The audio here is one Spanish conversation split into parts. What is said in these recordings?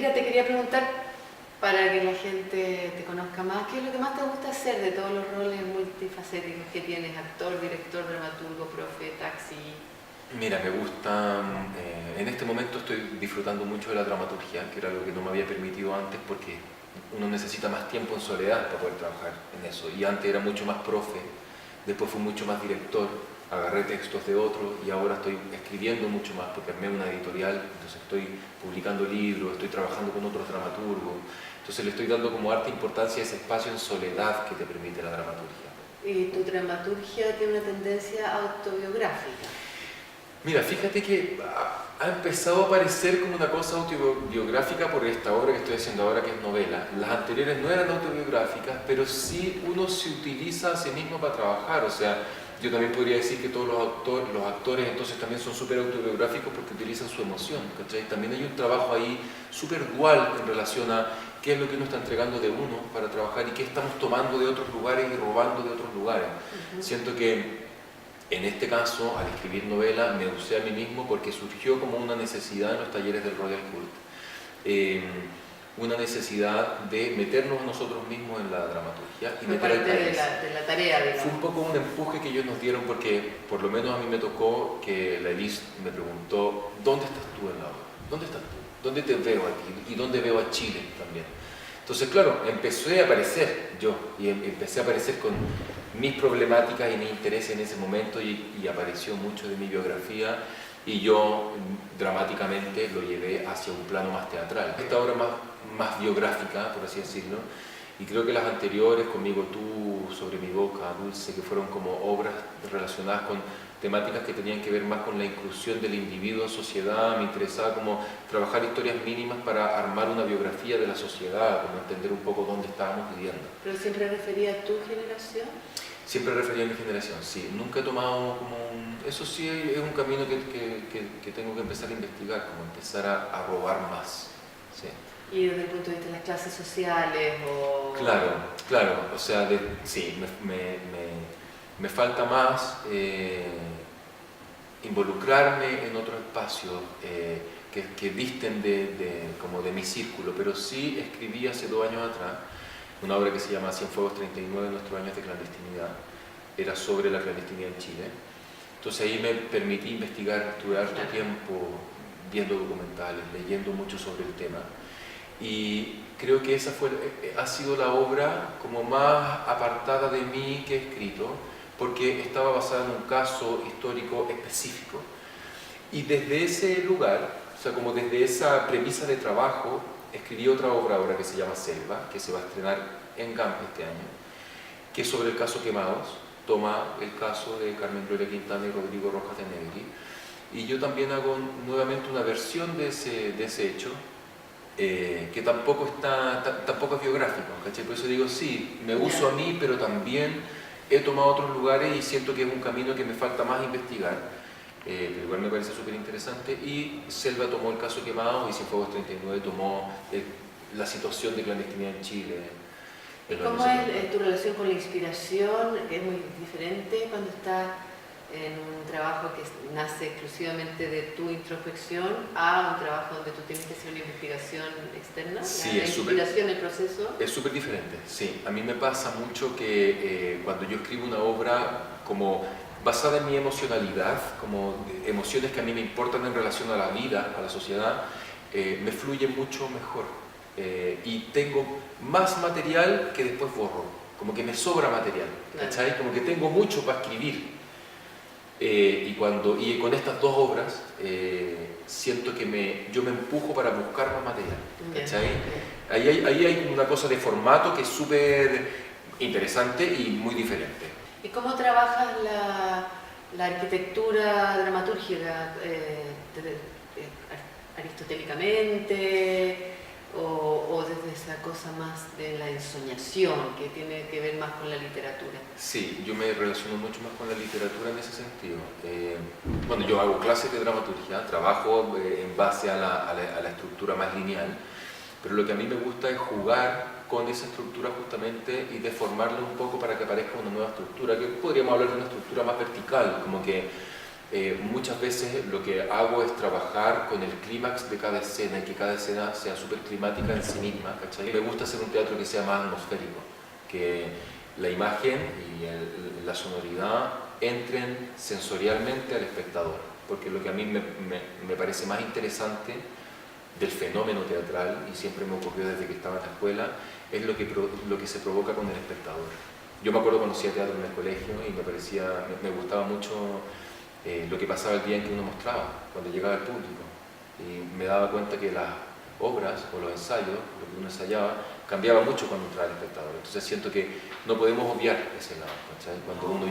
Mira, te quería preguntar, para que la gente te conozca más, ¿qué es lo que más te gusta hacer de todos los roles multifacéticos que tienes? Actor, director, dramaturgo, profe, taxi. Mira, me gusta, en este momento estoy disfrutando mucho de la dramaturgia, que era algo que no me había permitido antes porque uno necesita más tiempo en soledad para poder trabajar en eso. Y antes era mucho más profe, después fui mucho más director, agarré textos de otros y ahora estoy escribiendo mucho más porque armé una editorial, entonces estoy publicando libros, estoy trabajando con otros dramaturgos, entonces le estoy dando como harta importancia a ese espacio en soledad que te permite la dramaturgia. ¿Y tu dramaturgia tiene una tendencia autobiográfica? Mira, fíjate que ha empezado a aparecer como una cosa autobiográfica por esta obra que estoy haciendo ahora, que es novela. Las anteriores no eran autobiográficas, pero sí uno se utiliza a sí mismo para trabajar. O sea, yo también podría decir que todos los actores entonces también son súper autobiográficos porque utilizan su emoción, ¿cachai? También hay un trabajo ahí súper dual en relación a qué es lo que uno está entregando de uno para trabajar y qué estamos tomando de otros lugares y robando de otros lugares. Siento que en este caso, al escribir novela, me usé a mí mismo porque surgió como una necesidad en los talleres del Royal Court. Una necesidad de meternos nosotros mismos en la dramaturgia y meter al país. De la tarea, digamos. Fue un poco un empuje que ellos nos dieron porque, por lo menos a mí me tocó que la Elise me preguntó, ¿dónde estás tú en la obra? ¿Dónde estás tú? ¿Dónde te veo a ti? ¿Y dónde veo a Chile también? Entonces, claro, empecé a aparecer yo y empecé a aparecer con mis problemáticas y mis intereses en ese momento y apareció mucho de mi biografía y yo dramáticamente lo llevé hacia un plano más teatral. Esta obra más biográfica, por así decirlo, y creo que las anteriores, Conmigo tú, Sobre mi boca, Dulce, que fueron como obras relacionadas con temáticas que tenían que ver más con la inclusión del individuo en sociedad. Me interesaba como trabajar historias mínimas para armar una biografía de la sociedad, como entender un poco dónde estábamos viviendo. ¿Pero siempre refería a tu generación? Siempre refería a mi generación, sí. Nunca he tomado como Eso sí es un camino que tengo que empezar a investigar, como empezar a robar más. Sí. ¿Y desde el punto de vista de las clases sociales o...? Claro, o sea, sí, me falta más involucrarme en otros espacios que disten como de mi círculo, pero sí escribí hace 2 años atrás una obra que se llama Cienfuegos 39, nuestros años de clandestinidad. Era sobre la clandestinidad en Chile. Entonces ahí me permití investigar, estuve harto tiempo viendo documentales, leyendo mucho sobre el tema. Y creo que esa ha sido la obra como más apartada de mí que he escrito, porque estaba basada en un caso histórico específico. Y desde ese lugar, o sea, como desde esa premisa de trabajo, escribí otra obra ahora que se llama Selva, que se va a estrenar en GAMP este año, que es sobre el caso Quemados. Toma el caso de Carmen Gloria Quintana y Rodrigo Rojas de Negri. Y yo también hago nuevamente una versión de ese hecho, que tampoco es biográfico, ¿cachai? Por eso digo, sí, me uso a mí, pero también he tomado otros lugares y siento que es un camino que me falta más investigar, pero igual me parece súper interesante. Y Selva tomó el caso Quemado y Cienfuegos 39 tomó la situación de clandestinidad en Chile. ¿Y cómo es tu relación con la inspiración? ¿Es muy diferente cuando estás en un trabajo que nace exclusivamente de tu introspección a un trabajo donde tú tienes que hacer una investigación externa? Sí, la inspiración, el proceso. Es súper diferente, sí. A mí me pasa mucho que cuando yo escribo una obra como basada en mi emocionalidad, como emociones que a mí me importan en relación a la vida, a la sociedad, me fluye mucho mejor. Y tengo más material que después borro, como que me sobra material, ¿cachai? Como que tengo mucho para escribir. Y con estas 2 obras siento que yo me empujo para buscar más material, ¿cachai? Ahí hay una cosa de formato que es súper interesante y muy diferente. ¿Y cómo trabajas la arquitectura dramatúrgica? ¿Aristotélicamente? O desde esa cosa más de la ensoñación que tiene que ver más con la literatura? Sí, yo me relaciono mucho más con la literatura en ese sentido. Bueno, yo hago clases de dramaturgia, trabajo en base a la estructura más lineal, pero lo que a mí me gusta es jugar con esa estructura justamente y deformarla un poco para que aparezca una nueva estructura, que podríamos hablar de una estructura más vertical, como que muchas veces lo que hago es trabajar con el clímax de cada escena y que cada escena sea súper climática en sí misma, ¿cachai? Me gusta hacer un teatro que sea más atmosférico, que la imagen y la sonoridad entren sensorialmente al espectador, porque lo que a mí me parece más interesante del fenómeno teatral, y siempre me ocurrió desde que estaba en la escuela, es lo que se provoca con el espectador. Yo me acuerdo cuando hacía teatro en el colegio y me gustaba mucho lo que pasaba el día en que uno mostraba, cuando llegaba el público. Y me daba cuenta que las obras o los ensayos, lo que uno ensayaba, cambiaba mucho cuando entraba el espectador. Entonces siento que no podemos obviar ese lado, ¿cachai? Cuando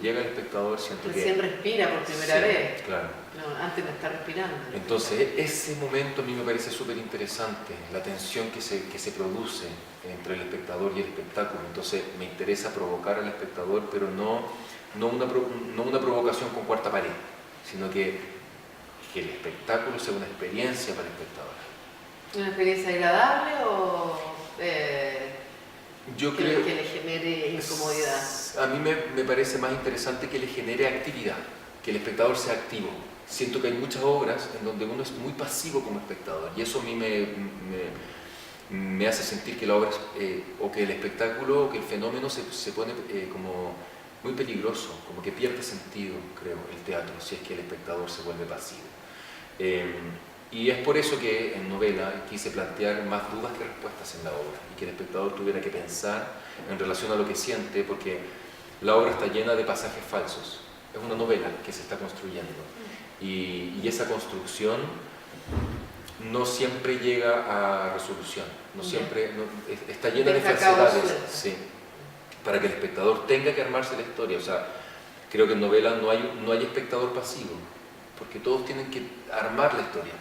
llega el espectador, siento Recién que... respira por primera vez. Claro. No, antes no está respirando. Entonces ese momento a mí me parece súper interesante, la tensión que se produce entre el espectador y el espectáculo. Entonces me interesa provocar al espectador, pero no una provocación con cuarta pared, sino que el espectáculo sea una experiencia para el espectador. ¿Una experiencia agradable o Yo creo que le genere incomodidad? A mí me parece más interesante que le genere actividad, que el espectador sea activo. Siento que hay muchas obras en donde uno es muy pasivo como espectador, y eso a mí me hace sentir que la obra o que el espectáculo o que el fenómeno se pone como muy peligroso, como que pierde sentido, creo, el teatro, si es que el espectador se vuelve pasivo. Y es por eso que en novela quise plantear más dudas que respuestas en la obra, y que el espectador tuviera que pensar en relación a lo que siente, porque la obra está llena de pasajes falsos. Es una novela que se está construyendo, y esa construcción no siempre llega a resolución, no siempre está llena de falsedades, sí, para que el espectador tenga que armarse la historia. O sea, creo que en novela no hay espectador pasivo, porque todos tienen que armar la historia.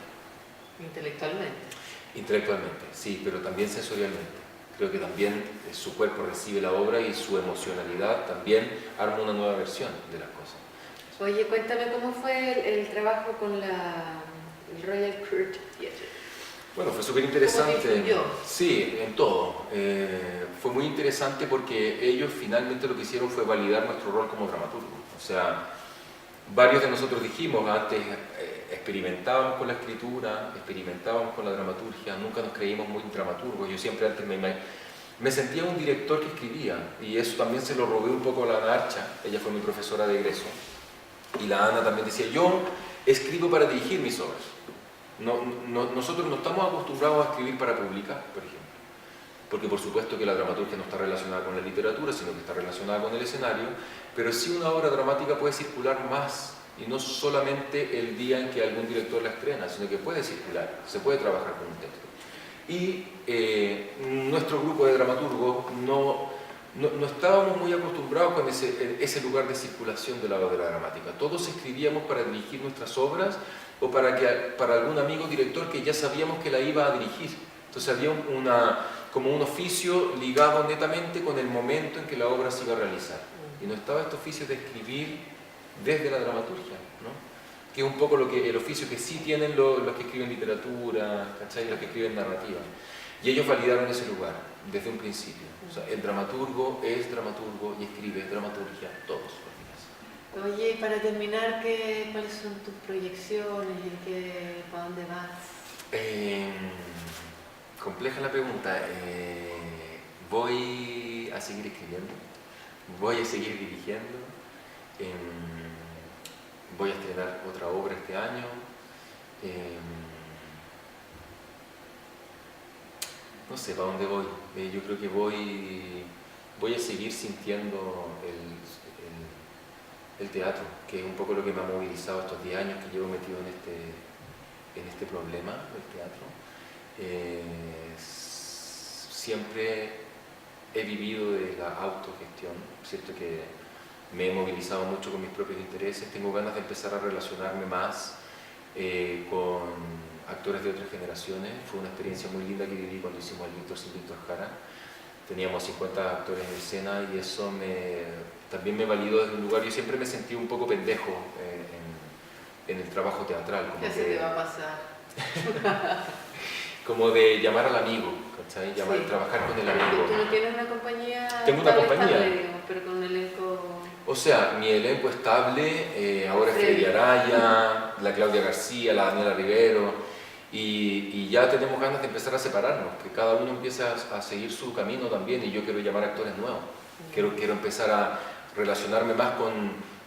Intelectualmente, sí, pero también sensorialmente. Creo que también su cuerpo recibe la obra y su emocionalidad también arma una nueva versión de las cosas. Oye, cuéntame cómo fue el trabajo con el Royal Court Theatre. Bueno, fue súper interesante. ¿Cómo te influyó? Sí, en todo. Fue muy interesante porque ellos finalmente lo que hicieron fue validar nuestro rol como dramaturgo. O sea, varios de nosotros dijimos antes, experimentábamos con la escritura, experimentábamos con la dramaturgia, nunca nos creímos muy dramaturgos. Yo siempre antes me sentía un director que escribía, y eso también se lo robé un poco a la Ana Archa. Ella fue mi profesora de egreso, y la Ana también decía, yo escribo para dirigir mis obras. Nosotros no estamos acostumbrados a escribir para publicar, por ejemplo, porque por supuesto que la dramaturgia no está relacionada con la literatura, sino que está relacionada con el escenario, pero sí una obra dramática puede circular más, y no solamente el día en que algún director la estrena, sino que puede circular, se puede trabajar con un texto. Y nuestro grupo de dramaturgos no estábamos muy acostumbrados con ese lugar de circulación de la obra dramática. Todos escribíamos para dirigir nuestras obras o para algún amigo director que ya sabíamos que la iba a dirigir. Entonces había como un oficio ligado netamente con el momento en que la obra se iba a realizar. Y no estaba este oficio de escribir desde la dramaturgia, ¿no? Que es un poco el oficio que sí tienen los que escriben literatura, ¿cachai? Los que escriben narrativa. Y ellos validaron ese lugar desde un principio. O sea, el dramaturgo es dramaturgo y escribe dramaturgia todos los días. Oye, para terminar, ¿cuáles son tus proyecciones? ¿Para dónde vas? Compleja la pregunta. Voy a seguir escribiendo, voy a seguir dirigiendo, voy a estrenar otra obra este año. No sé para dónde voy. Yo creo que voy a seguir sintiendo el teatro, que es un poco lo que me ha movilizado estos 10 años que llevo metido en este problema del teatro. Siempre he vivido de la autogestión, cierto que me he movilizado mucho con mis propios intereses, tengo ganas de empezar a relacionarme más con actores de otras generaciones. Fue una experiencia muy linda que viví cuando hicimos el Víctor sin Víctor Jara. Teníamos 50 actores en escena, y eso también me validó desde un lugar. Yo siempre me sentí un poco pendejo en el trabajo teatral. ¿Qué se te va a pasar? como de llamar al amigo, ¿cachai? Sí. Trabajar con el Tú amigo. no tienes una compañía Tengo una compañía. estable, digamos, pero con un elenco... O sea, mi elenco estable, ahora es Freddy Araya, la Claudia García, la Daniela Rivero, y ya tenemos ganas de empezar a separarnos, que cada uno empiece a seguir su camino también, y yo quiero llamar actores nuevos. Quiero empezar a relacionarme más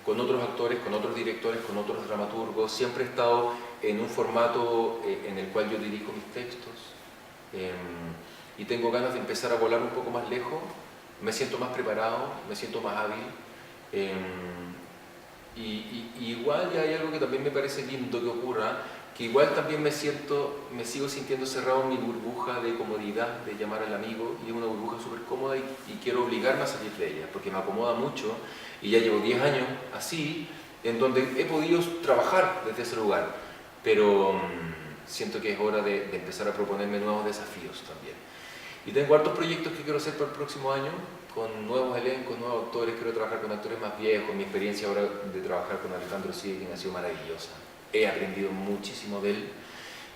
con otros actores, con otros directores, con otros dramaturgos. Siempre he estado en un formato en el cual yo dirijo mis textos, y tengo ganas de empezar a volar un poco más lejos. Me siento más preparado, me siento más hábil. Y igual ya hay algo que también me parece lindo que ocurra, que igual también me sigo sintiendo cerrado en mi burbuja de comodidad de llamar al amigo, y es una burbuja súper cómoda, y quiero obligarme a salir de ella porque me acomoda mucho, y ya llevo 10 años así, en donde he podido trabajar desde ese lugar, pero siento que es hora de empezar a proponerme nuevos desafíos también. Y tengo hartos proyectos que quiero hacer para el próximo año, con nuevos elencos, nuevos actores. Quiero trabajar con actores más viejos. Mi experiencia ahora de trabajar con Alejandro Sigue ha sido maravillosa. He aprendido muchísimo de él,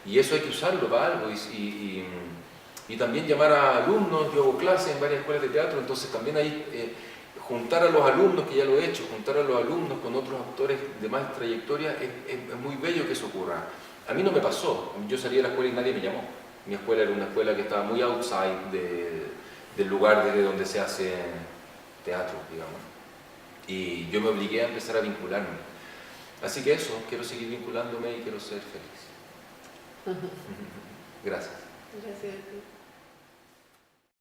y eso hay que usarlo para algo. Y también llamar a alumnos. Yo hago clases en varias escuelas de teatro, entonces también hay juntar a los alumnos, que ya lo he hecho, juntar a los alumnos con otros actores de más trayectoria. Es muy bello que eso ocurra. A mí no me pasó. Yo salí de la escuela y nadie me llamó. Mi escuela era una escuela que estaba muy outside del lugar desde donde se hace teatro, digamos. Y yo me obligué a empezar a vincularme. Así que eso, quiero seguir vinculándome y quiero ser feliz. Gracias. Gracias a ti.